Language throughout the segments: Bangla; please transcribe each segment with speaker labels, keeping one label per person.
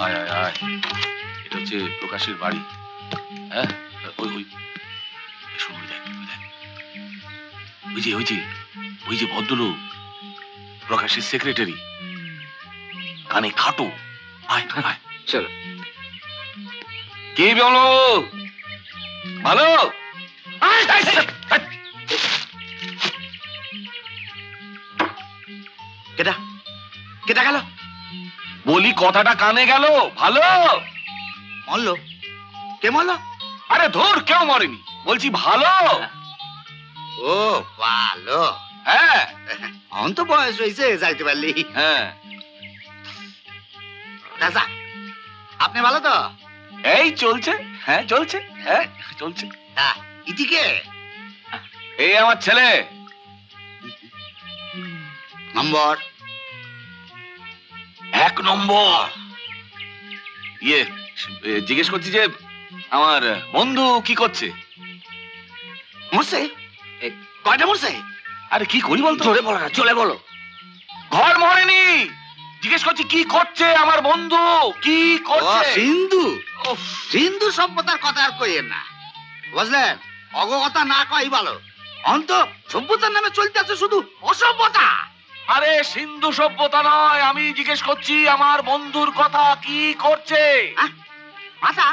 Speaker 1: আয় আয় আয়, এটা হচ্ছে প্রকাশের বাড়ি। হ্যাঁ, ওই ওই শুনুন, দেখ দেখ, ওই যে ওই যে ওই যে ভদ্রলোক, প্রকাশের সেক্রেটারি, কানে খাটো। আয় আয়,
Speaker 2: চলো।
Speaker 1: কি বলো? ভালো? আয়, আয়, আয়, আয়।
Speaker 2: কেটা কেটা গেল?
Speaker 1: বলি কথাটা কানে গেল? ভালো?
Speaker 2: মরলো? কে মরলো?
Speaker 1: আরে ধর, কেউ মরেনি, বলছি ভালো।
Speaker 2: ও ভালো।
Speaker 1: হ্যাঁ
Speaker 2: এখন তো বয়স হয়েছে, যাইতে পারলি।
Speaker 1: হ্যাঁ,
Speaker 2: দাদা, আপনি ভালো তো?
Speaker 1: এই চলছে। হ্যাঁ চলছে, হ্যাঁ চলছে।
Speaker 2: হ্যাঁ, ইতিকে
Speaker 1: এই আমার ছেলে।
Speaker 2: নম্বর
Speaker 1: 1 নম্বর। ইয়ে, জিজ্ঞেস করছি যে আমার বন্ধু কি করছে?
Speaker 2: মরছে? কয়টা মরছে?
Speaker 1: আরে কি করি বলতো?
Speaker 2: জোরে বলো না, জোরে বলো।
Speaker 1: ঘর মরেনি, জিজ্ঞেস করছি কি করছে আমার বন্ধু, কি
Speaker 2: ও
Speaker 1: করছে?
Speaker 2: সিন্ধু,
Speaker 1: উফ,
Speaker 2: সিন্ধু সভ্যতার কথা আর কইেন না, বুঝলেন? অগকথা না কই ভালো। অন্ত সভ্যতার নামে চলতেছে শুধু অসভ্যতা।
Speaker 1: আরে সিন্ধু সভ্যতা নয়, আমি জিজ্ঞেস করছি আমার বন্ধুর কথা, কি করছে?
Speaker 2: হ্যাঁ? মাথা?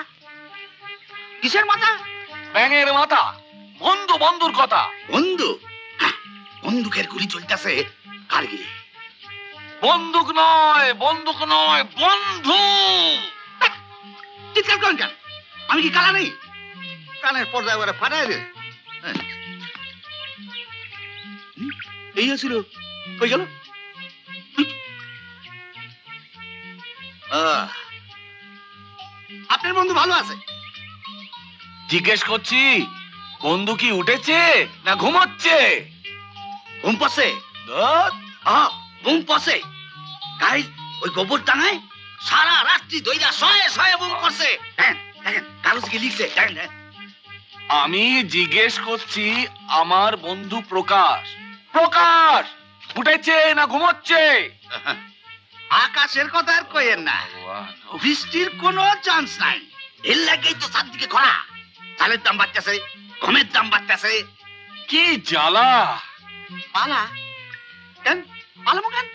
Speaker 2: কিসের মাথা?
Speaker 1: ব্যাঙের মাথা। বন্ধু, বন্ধুর কথা।
Speaker 2: বন্ধু? হ্যাঁ, বন্দুকের গুলি চলতেছে কারগিলে।
Speaker 1: বন্দুক নয়, বন্দুক নয়, বন্ধু।
Speaker 2: চিৎকার করেন কেন? আমি কি কালা নেই? কানের পর্দা এবারে ফাটাই দে। হ্যাঁ। এই ছিল, কই গেল? আপনার বন্ধু ভালো আছে?
Speaker 1: জিজ্ঞেস করছি বন্ধু কি উঠেছে না ঘুমাচ্ছে?
Speaker 2: ঘুম পড়ছে?
Speaker 1: ধুর,
Speaker 2: ঘুম পড়ছে। গাইজ, ওই গোবর টাঙায় সারা রাত্রি দইরা শয়ে শয়ে ঘুম করছে। দেখেন দেখেন, কাগজ কি লিখছে দেখেন।
Speaker 1: আমি জিজ্ঞেস করছি আমার বন্ধু প্রকাশ, প্রকাশ উঠেছে না ঘুমাচ্ছে?
Speaker 2: আকাশের কথা আর কইেন না, বৃষ্টির কোনো চান্স নাই। এর লাগেই তো চারদিকে খরা। চালের দাম বাড়তেছে, গমের দাম বাড়তেছে।
Speaker 1: কি জ্বালা।
Speaker 2: পালা কেন? পালামো কেন?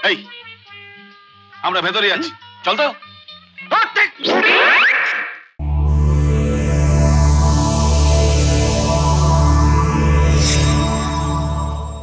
Speaker 1: এই, আমরা ভেতরে যাচ্ছি, চল তো।
Speaker 2: ধর, দেখ।